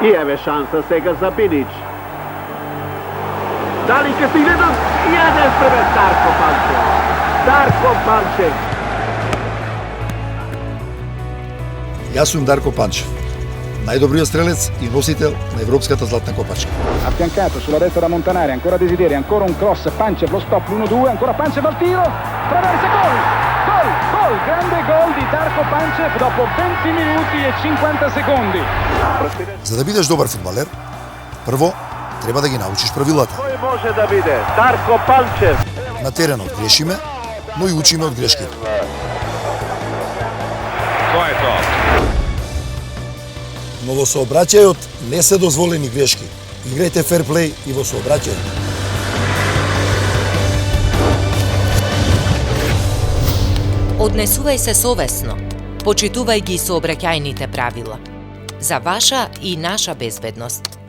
И еве шанса сега за Билич. Дали ќе стигне до 1-1 Дарко Панчев. Дарко Панчев. Јас сум Дарко Панчев, најдобриот стрелец и носител на Европската златна копачка. Affiancato sulla destra da Montanari, ancora Desideri, ancora un cross, Pancev, lo stop, l'1-2, ancora Pancev al tiro, traversa, gol! Gol! Grande gol di Darko Pancev dopo 20 minuti e 50 secondi. За да бидеш добар фудбалер, прво треба да ги научиш правилата. Кој може да биде? Дарко Панчев. На теренот грешиме, но и учиме од грешките. Кој е тоа? Но во сообраќајот не се дозволени грешки. Играјте ферплей и во сообраќај. Однесувај се совесно, почитувај ги сообраќајните правила. За ваша и наша безбедност.